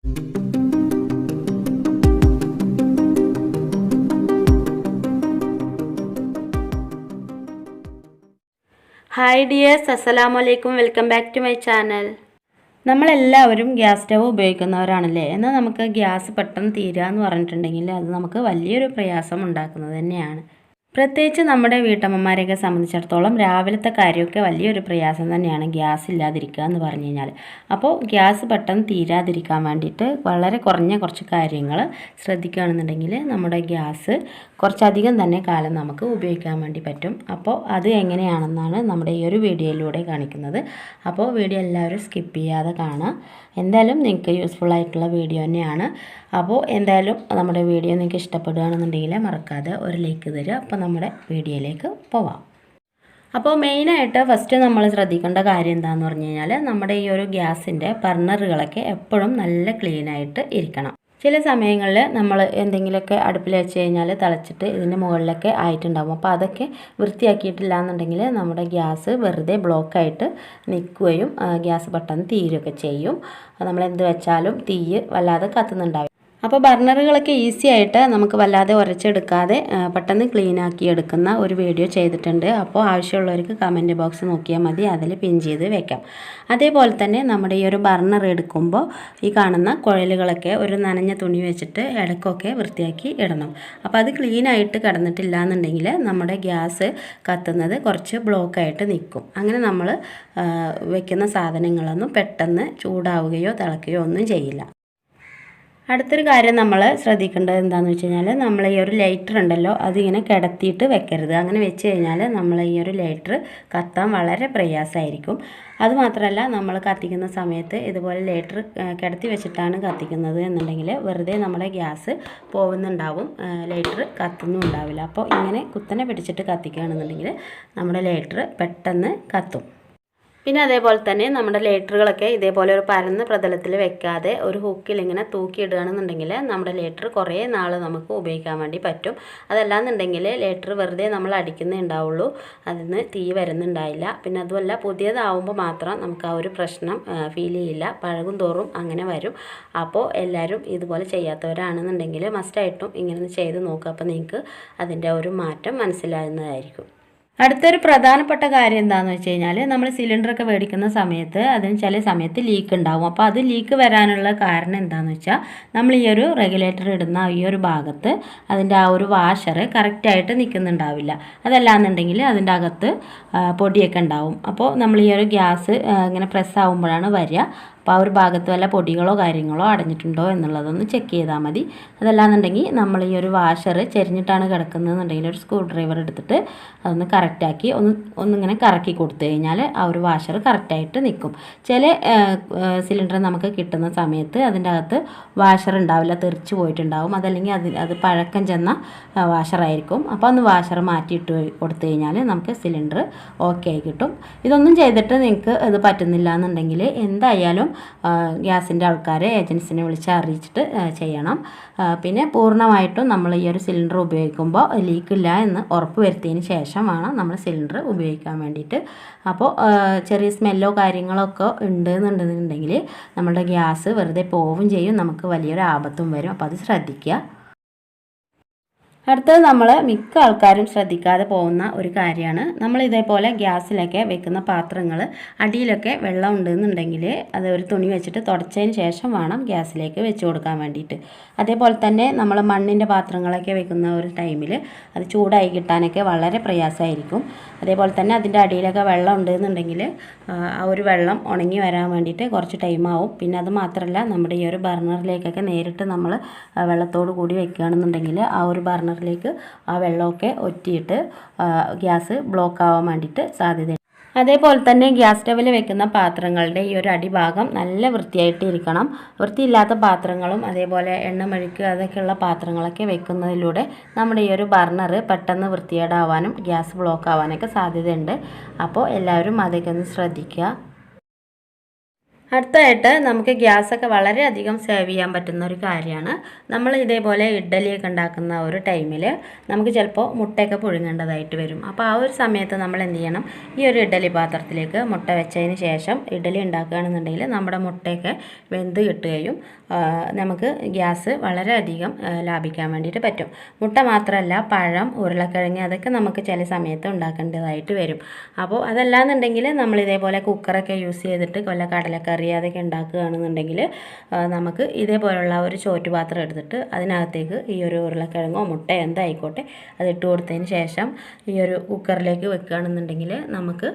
Hi dears, അസ്സലാമു അലൈക്കും. Welcome back to my channel. നമ്മളെല്ലാവരും ഗ്യാസ് സ്റ്റവ് ഉപയോഗിക്കുന്നവരാണല്ലേ. എന്നാൽ നമുക്ക് ഗ്യാസ് പെട്ടെന്ന് തീരുക എന്ന് പറഞ്ഞിട്ടുണ്ടെങ്കിൽ അത് നമുക്ക് വലിയൊരു പ്രയാസം ഉണ്ടാക്കുന്നത് തന്നെയാണ്. പ്രത്യേകിച്ച് നമ്മുടെ വീട്ടമ്മമാരെയൊക്കെ സംബന്ധിച്ചിടത്തോളം രാവിലത്തെ കാര്യമൊക്കെ വലിയൊരു പ്രയാസം തന്നെയാണ് ഗ്യാസ് ഇല്ലാതിരിക്കുക എന്ന് പറഞ്ഞു കഴിഞ്ഞാൽ. അപ്പോൾ ഗ്യാസ് പെട്ടെന്ന് തീരാതിരിക്കാൻ വേണ്ടിയിട്ട് വളരെ കുറച്ച് കാര്യങ്ങൾ ശ്രദ്ധിക്കുകയാണെന്നുണ്ടെങ്കിൽ നമ്മുടെ ഗ്യാസ് കുറച്ചധികം തന്നെ കാലം നമുക്ക് ഉപയോഗിക്കാൻ വേണ്ടി പറ്റും. അപ്പോൾ അത് എങ്ങനെയാണെന്നാണ് നമ്മുടെ ഈ ഒരു വീഡിയോയിലൂടെ കാണിക്കുന്നത്. അപ്പോൾ വീഡിയോ എല്ലാവരും സ്കിപ്പ് ചെയ്യാതെ കാണുക. എന്തായാലും നിങ്ങൾക്ക് യൂസ്ഫുൾ ആയിട്ടുള്ള വീഡിയോ തന്നെയാണ്. അപ്പോൾ എന്തായാലും നമ്മുടെ വീഡിയോ നിങ്ങൾക്ക് ഇഷ്ടപ്പെടുകയാണെന്നുണ്ടെങ്കിൽ മറക്കാതെ ഒരു ലൈക്ക് തരിക. അപ്പോൾ നമ്മുടെ വീഡിയോയിലേക്ക് പോവാം. അപ്പോൾ മെയിനായിട്ട് ഫസ്റ്റ് നമ്മൾ ശ്രദ്ധിക്കേണ്ട കാര്യം എന്താണെന്ന് പറഞ്ഞു കഴിഞ്ഞാൽ നമ്മുടെ ഈ ഒരു ഗ്യാസിൻ്റെ ബർണറുകളൊക്കെ എപ്പോഴും നല്ല ക്ലീനായിട്ട് ഇരിക്കണം. ചില സമയങ്ങളിൽ നമ്മൾ എന്തെങ്കിലുമൊക്കെ അടുപ്പിൽ വെച്ച് കഴിഞ്ഞാൽ തിളച്ചിട്ട് ഇതിൻ്റെ മുകളിലൊക്കെ ആയിട്ടുണ്ടാകും. അപ്പോൾ അതൊക്കെ വൃത്തിയാക്കിയിട്ടില്ല എന്നുണ്ടെങ്കിൽ നമ്മുടെ ഗ്യാസ് വെറുതെ ബ്ലോക്കായിട്ട് നിൽക്കുകയും ഗ്യാസ് പെട്ടെന്ന് തീരുകയൊക്കെ ചെയ്യും. നമ്മൾ എന്ത് വെച്ചാലും തീ വല്ലാതെ കത്തുന്നുണ്ടാവും. അപ്പോൾ ബർണറുകളൊക്കെ ഈസി ആയിട്ട് നമുക്ക് വല്ലാതെ ഉരച്ചെടുക്കാതെ പെട്ടെന്ന് ക്ലീൻ ആക്കി എടുക്കുന്ന ഒരു വീഡിയോ ചെയ്തിട്ടുണ്ട്. അപ്പോൾ ആവശ്യമുള്ളവർക്ക് കമൻറ്റ് ബോക്സ് നോക്കിയാൽ മതി, അതിൽ പിൻ ചെയ്ത് വെക്കാം. അതേപോലെ തന്നെ നമ്മുടെ ഈ ഒരു ബർണർ എടുക്കുമ്പോൾ ഈ കാണുന്ന കുഴലുകളൊക്കെ ഒരു നനഞ്ഞ തുണി വെച്ചിട്ട് ഇടയ്ക്കൊക്കെ വൃത്തിയാക്കി ഇടണം. അപ്പോൾ അത് ക്ലീൻ ആയിട്ട് കിടന്നിട്ടില്ല എന്നുണ്ടെങ്കിൽ നമ്മുടെ ഗ്യാസ് കത്തുന്നത് കുറച്ച് ബ്ലോക്കായിട്ട് നിൽക്കും. അങ്ങനെ നമ്മൾ വെക്കുന്ന സാധനങ്ങളൊന്നും പെട്ടെന്ന് ചൂടാവുകയോ തിളക്കുകയോ ഒന്നും ചെയ്യില്ല. അടുത്തൊരു കാര്യം നമ്മൾ ശ്രദ്ധിക്കേണ്ടത് എന്താണെന്ന് വെച്ച് കഴിഞ്ഞാൽ നമ്മൾ ഈ ഒരു ലൈറ്റർ ഉണ്ടല്ലോ അതിങ്ങനെ കിടത്തിയിട്ട് വെക്കരുത്. അങ്ങനെ വെച്ച് കഴിഞ്ഞാൽ നമ്മൾ ഈ ഒരു ലൈറ്റർ കത്താൻ വളരെ പ്രയാസമായിരിക്കും. അതുമാത്രമല്ല നമ്മൾ കത്തിക്കുന്ന സമയത്ത് ഇതുപോലെ ലൈറ്റർ കിടത്തി വെച്ചിട്ടാണ് കത്തിക്കുന്നത് എന്നുണ്ടെങ്കിൽ വെറുതെ നമ്മുടെ ഗ്യാസ് പോകുന്നുണ്ടാവും, ലൈറ്റർ കത്തുന്നും ഉണ്ടാവില്ല. അപ്പോൾ ഇങ്ങനെ കുത്തനെ പിടിച്ചിട്ട് കത്തിക്കുകയാണെന്നുണ്ടെങ്കിൽ നമ്മുടെ ലൈറ്റർ പെട്ടെന്ന് കത്തും. പിന്നെ അതേപോലെ തന്നെ നമ്മുടെ ലൈറ്ററുകളൊക്കെ ഇതേപോലെ ഒരു പരന്ന പ്രതലത്തിൽ വെക്കാതെ ഒരു ഹുക്കിൽ ഇങ്ങനെ തൂക്കിയിടുകയാണെന്നുണ്ടെങ്കിൽ നമ്മുടെ ലൈറ്റർ കുറേ നാൾ നമുക്ക് ഉപയോഗിക്കാൻ വേണ്ടി പറ്റും. അതല്ലാന്നുണ്ടെങ്കിൽ ലൈറ്റർ വെറുതെ നമ്മൾ അടിക്കുന്നേ ഉണ്ടാവുള്ളൂ, അതിന് തീ വരുന്നുണ്ടായില്ല. പിന്നെ അതുമല്ല പുതിയതാവുമ്പോൾ മാത്രം നമുക്ക് ആ ഒരു പ്രശ്നം ഫീൽ ചെയ്യില്ല, പഴകും തോറും അങ്ങനെ വരും. അപ്പോൾ എല്ലാവരും ഇതുപോലെ ചെയ്യാത്തവരാണെന്നുണ്ടെങ്കിൽ മസ്റ്റായിട്ടും ഇങ്ങനെ ചെയ്ത് നോക്കുക. അപ്പോൾ നിങ്ങൾക്ക് അതിൻ്റെ ഒരു മാറ്റം മനസ്സിലാകുന്നതായിരിക്കും. അടുത്തൊരു പ്രധാനപ്പെട്ട കാര്യം എന്താണെന്ന് വെച്ച് കഴിഞ്ഞാൽ നമ്മൾ സിലിണ്ടറൊക്കെ മേടിക്കുന്ന സമയത്ത് അതിന് ചില സമയത്ത് ലീക്ക് ഉണ്ടാവും. അപ്പോൾ അത് ലീക്ക് വരാനുള്ള കാരണം എന്താണെന്ന് വെച്ചാൽ നമ്മൾ ഈ ഒരു റെഗുലേറ്റർ ഇടുന്ന ഈ ഒരു ഭാഗത്ത് അതിൻ്റെ ആ ഒരു വാഷർ കറക്റ്റായിട്ട് നിൽക്കുന്നുണ്ടാവില്ല. അതല്ലാന്നുണ്ടെങ്കിൽ അതിൻ്റെ അകത്ത് പൊടിയൊക്കെ ഉണ്ടാവും. അപ്പോൾ നമ്മൾ ഈ ഒരു ഗ്യാസ് ഇങ്ങനെ പ്രസ് ആകുമ്പോഴാണ് വരിക. അപ്പോൾ ആ ഒരു ഭാഗത്ത് വല്ല പൊടികളോ കാര്യങ്ങളോ അടഞ്ഞിട്ടുണ്ടോ എന്നുള്ളതൊന്ന് ചെക്ക് ചെയ്താൽ മതി. അതല്ലാന്നുണ്ടെങ്കിൽ നമ്മൾ ഈ ഒരു വാഷർ ചെരിഞ്ഞിട്ടാണ് കിടക്കുന്നതെന്നുണ്ടെങ്കിൽ ഒരു സ്ക്രൂ ഡ്രൈവർ എടുത്തിട്ട് അതൊന്ന് കറക്റ്റാക്കി ഒന്നിങ്ങനെ കറക്കി കൊടുത്തു കഴിഞ്ഞാൽ ആ ഒരു വാഷർ കറക്റ്റായിട്ട് നിൽക്കും. ചില സിലിണ്ടർ നമുക്ക് കിട്ടുന്ന സമയത്ത് അതിൻ്റെ അകത്ത് വാഷർ ഉണ്ടാവില്ല, തെറിച്ച് പോയിട്ടുണ്ടാവും. അതല്ലെങ്കിൽ അത് പഴക്കം ചെന്ന വാഷറായിരിക്കും. അപ്പോൾ ഒന്ന് വാഷർ മാറ്റിയിട്ട് കൊടുത്തു കഴിഞ്ഞാൽ നമുക്ക് സിലിണ്ടർ ഓക്കെ ആയി കിട്ടും. ഇതൊന്നും ചെയ്തിട്ട് നിങ്ങൾക്ക് ഇത് പറ്റുന്നില്ല എന്നുണ്ടെങ്കിൽ എന്തായാലും ഗ്യാസിൻ്റെ ആൾക്കാരെ ഏജൻസിനെ വിളിച്ച് അറിയിച്ചിട്ട് ചെയ്യണം. പിന്നെ പൂർണ്ണമായിട്ടും നമ്മൾ ഈ ഒരു സിലിണ്ടർ ഉപയോഗിക്കുമ്പോൾ ലീക്കില്ല എന്ന് ഉറപ്പ് വരുത്തിയതിന് ശേഷം വേണം നമ്മൾ സിലിണ്ടർ ഉപയോഗിക്കാൻ വേണ്ടിയിട്ട്. അപ്പോൾ ചെറിയ സ്മെല്ലോ കാര്യങ്ങളൊക്കെ ഉണ്ടെന്നുണ്ടെന്നുണ്ടെങ്കിൽ നമ്മുടെ ഗ്യാസ് വെറുതെ പോവുകയും ചെയ്യും, നമുക്ക് വലിയൊരു ആപത്തും വരും. അപ്പോൾ അത് ശ്രദ്ധിക്കുക. അടുത്തത് നമ്മൾ മിക്ക ആൾക്കാരും ശ്രദ്ധിക്കാതെ പോകുന്ന ഒരു കാര്യമാണ്, നമ്മൾ ഇതേപോലെ ഗ്യാസിലൊക്കെ വെക്കുന്ന പാത്രങ്ങൾ അടിയിലൊക്കെ വെള്ളം ഉണ്ടെന്നുണ്ടെങ്കിൽ അത് ഒരു തുണി വെച്ചിട്ട് തുടച്ചതിന് ശേഷം വേണം ഗ്യാസിലേക്ക് വെച്ച് കൊടുക്കാൻ വേണ്ടിയിട്ട്. അതേപോലെ തന്നെ നമ്മൾ മണ്ണിൻ്റെ പാത്രങ്ങളൊക്കെ വെക്കുന്ന ഒരു ടൈമിൽ അത് ചൂടായി കിട്ടാനൊക്കെ വളരെ പ്രയാസമായിരിക്കും. അതേപോലെ തന്നെ അതിൻ്റെ അടിയിലൊക്കെ വെള്ളം ഉണ്ടെന്നുണ്ടെങ്കിൽ ആ ഒരു വെള്ളം ഉണങ്ങി വരാൻ വേണ്ടിയിട്ട് കുറച്ച് ടൈമാവും. പിന്നെ അത് മാത്രമല്ല നമ്മുടെ ഈ ഒരു ബർണറിലേക്കൊക്കെ നേരിട്ട് നമ്മൾ വെള്ളത്തോട് കൂടി വെക്കുകയാണെന്നുണ്ടെങ്കിൽ ആ ഒരു ബർണറിലേക്ക് ആ വെള്ളമൊക്കെ ഒറ്റിയിട്ട് ഗ്യാസ് ബ്ലോക്ക് ആവാൻ വേണ്ടിയിട്ട് സാധ്യതയുണ്ട്. അതേപോലെ തന്നെ ഗ്യാസ് സ്റ്റവിൽ വെക്കുന്ന പാത്രങ്ങളുടെ ഈ ഒരു അടിഭാഗം നല്ല വൃത്തിയായിട്ട് ഇരിക്കണം. വൃത്തിയില്ലാത്ത പാത്രങ്ങളും അതേപോലെ എണ്ണ മെഴുക്ക് അതൊക്കെയുള്ള പാത്രങ്ങളൊക്കെ വെക്കുന്നതിലൂടെ നമ്മുടെ ഈ ഒരു ബർണർ പെട്ടെന്ന് വൃത്തികേടാവാനും ഗ്യാസ് ബ്ലോക്ക് ആവാനൊക്കെ സാധ്യതയുണ്ട്. അപ്പോൾ എല്ലാവരും അതൊക്കെ ഒന്ന് ശ്രദ്ധിക്കുക. അടുത്തതായിട്ട് നമുക്ക് ഗ്യാസൊക്കെ വളരെയധികം സേവ് ചെയ്യാൻ പറ്റുന്ന ഒരു കാര്യമാണ്. നമ്മൾ ഇതേപോലെ ഇഡ്ഡലിയൊക്കെ ഉണ്ടാക്കുന്ന ഒരു ടൈമിൽ നമുക്ക് ചിലപ്പോൾ മുട്ടയൊക്കെ പുഴുങ്ങേണ്ടതായിട്ട് വരും. അപ്പോൾ ആ ഒരു സമയത്ത് നമ്മൾ എന്ത് ചെയ്യണം, ഈ ഒരു ഇഡ്ഡലി പാത്രത്തിലേക്ക് മുട്ട വെച്ചതിന് ശേഷം ഇഡ്ഡലി ഉണ്ടാക്കുകയാണെന്നുണ്ടെങ്കിൽ നമ്മുടെ മുട്ടയൊക്കെ വെന്ത് കിട്ടുകയും നമുക്ക് ഗ്യാസ് വളരെയധികം ലാഭിക്കാൻ വേണ്ടിയിട്ട് പറ്റും. മുട്ട മാത്രമല്ല, പഴം, ഉരുളക്കിഴങ്ങ് അതൊക്കെ നമുക്ക് ചില സമയത്ത് ഉണ്ടാക്കേണ്ടതായിട്ട് വരും. അപ്പോൾ അതല്ലാന്നുണ്ടെങ്കിൽ നമ്മൾ ഇതേപോലെ കുക്കറൊക്കെ യൂസ് ചെയ്തിട്ട് വല്ല കടലക്കറി അതൊക്കെ ഉണ്ടാക്കുകയാണെന്നുണ്ടെങ്കിൽ നമുക്ക് ഇതേപോലുള്ള ഒരു ചോറ്റുപാത്രം എടുത്തിട്ട് അതിനകത്തേക്ക് ഈ ഒരു ഉരുളക്കിഴങ്ങോ മുട്ടയോ എന്തായിക്കോട്ടെ അത് ഇട്ട് കൊടുത്തതിന് ശേഷം ഈ ഒരു കുക്കറിലേക്ക് വെക്കുകയാണെന്നുണ്ടെങ്കിൽ നമുക്ക്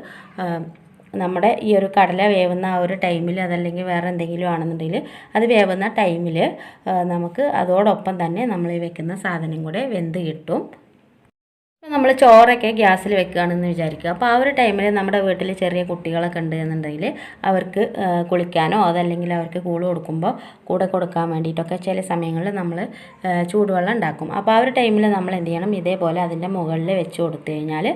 നമ്മുടെ ഈ ഒരു കടല വേവുന്ന ആ ഒരു ടൈമിൽ അതല്ലെങ്കിൽ വേറെ എന്തെങ്കിലും ആണെന്നുണ്ടെങ്കിൽ അത് വേവുന്ന ടൈമിൽ നമുക്ക് അതോടൊപ്പം തന്നെ നമ്മൾ ഈ വെക്കുന്ന സാധനം കൂടെ വെന്ത് കിട്ടും. ഇപ്പോൾ നമ്മൾ ചോറൊക്കെ ഗ്യാസിൽ വെക്കുകയാണെന്ന് വിചാരിക്കുക. അപ്പോൾ ആ ഒരു ടൈമിൽ നമ്മുടെ വീട്ടിൽ ചെറിയ കുട്ടികളൊക്കെ ഉണ്ട് എന്നുണ്ടെങ്കിൽ അവർക്ക് കുളിക്കാനോ അതല്ലെങ്കിൽ അവർക്ക് കൂള് കൊടുക്കുമ്പോൾ കൂടെ കൊടുക്കാൻ വേണ്ടിയിട്ടൊക്കെ ചില സമയങ്ങളിൽ നമ്മൾ ചൂടുവെള്ളം ഉണ്ടാക്കും. അപ്പോൾ ആ ഒരു ടൈമിൽ നമ്മൾ എന്ത് ചെയ്യണം, ഇതേപോലെ അതിൻ്റെ മുകളിൽ വെച്ച് കൊടുത്തു കഴിഞ്ഞാൽ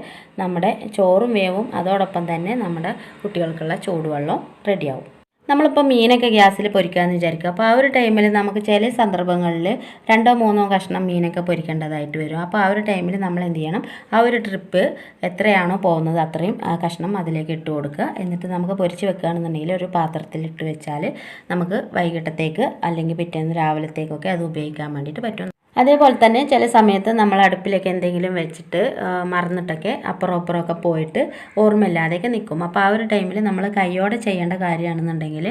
നമ്മുടെ ചോറും വേവും അതോടൊപ്പം തന്നെ നമ്മുടെ കുട്ടികൾക്കുള്ള ചൂടുവെള്ളം റെഡിയാവും. നമ്മളിപ്പോൾ മീനൊക്കെ ഗ്യാസിൽ പൊരിക്കാമെന്ന് വിചാരിക്കുക. അപ്പോൾ ആ ഒരു ടൈമിൽ നമുക്ക് ചില സന്ദർഭങ്ങളിൽ 2-3 കഷ്ണം മീനൊക്കെ പൊരിക്കേണ്ടതായിട്ട് വരും. അപ്പോൾ ആ ഒരു ടൈമിൽ നമ്മൾ എന്ത് ചെയ്യണം, ആ ഒരു ട്രിപ്പ് എത്രയാണോ പോകുന്നത് അത്രയും കഷ്ണം അതിലേക്ക് ഇട്ട് കൊടുക്കുക. എന്നിട്ട് നമുക്ക് പൊരിച്ച് വെക്കുകയാണെന്നുണ്ടെങ്കിൽ ഒരു പാത്രത്തിൽ ഇട്ട് വെച്ചാൽ നമുക്ക് വൈകിട്ടത്തേക്ക് അല്ലെങ്കിൽ പിറ്റേന്ന് രാവിലത്തേക്കൊക്കെ അത് ഉപയോഗിക്കാൻ വേണ്ടിയിട്ട് പറ്റും. അതേപോലെ തന്നെ ചില സമയത്ത് നമ്മൾ അടുപ്പിലേക്ക് എന്തെങ്കിലും വെച്ചിട്ട് മറന്നിട്ടൊക്കെ അപ്പുറമൊക്കെ പോയിട്ട് ഓർമ്മയില്ലാതെയൊക്കെ നിൽക്കും. അപ്പോൾ ആ ഒരു ടൈമിൽ നമ്മൾ കൈയോടെ ചെയ്യേണ്ട കാര്യമാണെന്നുണ്ടെങ്കിൽ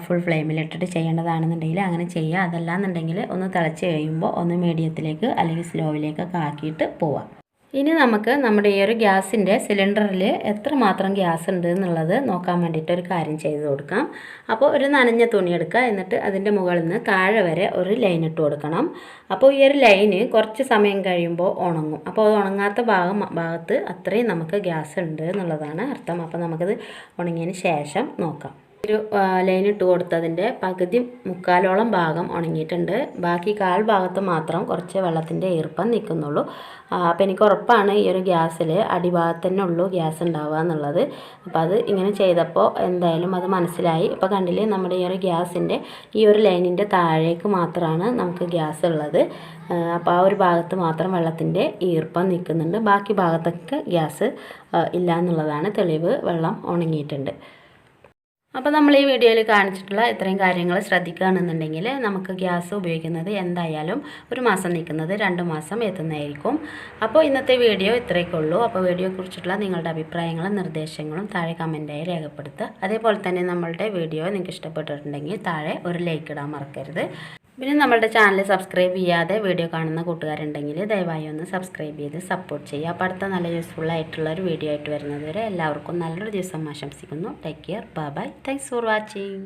ഫുൾ ഫ്ലെയിമിലിട്ടിട്ട് ചെയ്യേണ്ടതാണെന്നുണ്ടെങ്കിൽ അങ്ങനെ ചെയ്യുക. അതല്ലാന്നുണ്ടെങ്കിൽ ഒന്ന് തിളച്ച് കഴിയുമ്പോൾ ഒന്ന് മീഡിയത്തിലേക്ക് അല്ലെങ്കിൽ സ്ലോവിലേക്കൊക്കെ ആക്കിയിട്ട് പോവാം. ഇനി നമുക്ക് നമ്മുടെ ഈ ഒരു ഗ്യാസിൻ്റെ സിലിണ്ടറിൽ എത്രമാത്രം ഗ്യാസ് ഉണ്ട് എന്നുള്ളത് നോക്കാൻ വേണ്ടിയിട്ട് ഒരു കാര്യം ചെയ്ത് കൊടുക്കാം. അപ്പോൾ ഒരു നനഞ്ഞ തുണി എടുക്കുക, എന്നിട്ട് അതിൻ്റെ മുകളിൽ നിന്ന് താഴെ വരെ ഒരു ലൈൻ ഇട്ട് കൊടുക്കണം. അപ്പോൾ ഈ ഒരു ലൈന് കുറച്ച് സമയം കഴിയുമ്പോൾ ഉണങ്ങും. അപ്പോൾ അത് ഉണങ്ങാത്ത ഭാഗത്ത് അത്രയും നമുക്ക് ഗ്യാസ് ഉണ്ട് എന്നുള്ളതാണ് അർത്ഥം. അപ്പോൾ നമുക്കത് ഉണങ്ങിയതിന് ശേഷം നോക്കാം. ഒരു ലൈൻ ഇട്ട് കൊടുത്തതിൻ്റെ പകുതി മുക്കാലോളം ഭാഗം ഉണങ്ങിയിട്ടുണ്ട്. ബാക്കി കാൽ ഭാഗത്ത് മാത്രം കുറച്ച് വെള്ളത്തിൻ്റെ ഈർപ്പം നിൽക്കുന്നുള്ളൂ. അപ്പോൾ എനിക്ക് ഉറപ്പാണ് ഈ ഒരു ഗ്യാസിൽ അടിഭാഗത്ത് തന്നെ ഉള്ളൂ ഗ്യാസ് ഉണ്ടാവുക എന്നുള്ളത്. അപ്പോൾ അത് ഇങ്ങനെ ചെയ്തപ്പോൾ എന്തായാലും അത് മനസ്സിലായി. ഇപ്പോൾ കണ്ടില്ലേ, നമ്മുടെ ഈ ഒരു ഗ്യാസിൻ്റെ ഈ ഒരു ലൈനിൻ്റെ താഴേക്ക് മാത്രമാണ് നമുക്ക് ഗ്യാസ് ഉള്ളത്. അപ്പോൾ ആ ഒരു ഭാഗത്ത് മാത്രം വെള്ളത്തിൻ്റെ ഈർപ്പം നിൽക്കുന്നുണ്ട്. ബാക്കി ഭാഗത്തൊക്കെ ഗ്യാസ് ഇല്ല എന്നുള്ളതാണ് തെളിവ്. വെള്ളം ഉണങ്ങിയിട്ടുണ്ട്. അപ്പോൾ നമ്മൾ ഈ വീഡിയോയിൽ കാണിച്ചിട്ടുള്ള ഇത്രയും കാര്യങ്ങൾ ശ്രദ്ധിക്കുകയാണെന്നുണ്ടെങ്കിൽ നമുക്ക് ഗ്യാസ് ഉപയോഗിക്കുന്നത് എന്തായാലും ഒരു മാസം നിൽക്കുന്നത് 2 മാസം എത്തുന്നതായിരിക്കും. അപ്പോൾ ഇന്നത്തെ വീഡിയോ ഇത്രയൊക്കെ ഉള്ളൂ. അപ്പോൾ വീഡിയോയെക്കുറിച്ചിട്ടുള്ള നിങ്ങളുടെ അഭിപ്രായങ്ങളും നിർദ്ദേശങ്ങളും താഴെ കമൻറ്റായി രേഖപ്പെടുത്തുക. അതേപോലെ തന്നെ നമ്മളുടെ വീഡിയോ നിങ്ങൾക്ക് ഇഷ്ടപ്പെട്ടിട്ടുണ്ടെങ്കിൽ താഴെ ഒരു ലൈക്ക് ഇടാൻ മറക്കരുത്. പിന്നെ നമ്മളുടെ ചാനൽ സബ്സ്ക്രൈബ് ചെയ്യാതെ വീഡിയോ കാണുന്ന കൂട്ടുകാരുണ്ടെങ്കിൽ ദയവായി ഒന്ന് സബ്സ്ക്രൈബ് ചെയ്ത് സപ്പോർട്ട് ചെയ്യുക. അപ്പോൾ അടുത്ത നല്ല യൂസ്ഫുൾ ആയിട്ടുള്ള ഒരു വീഡിയോ ആയിട്ട് വരുന്നത് വരെ എല്ലാവർക്കും നല്ലൊരു ദിവസം ആശംസിക്കുന്നു. Take care, bye bye, thanks for watching.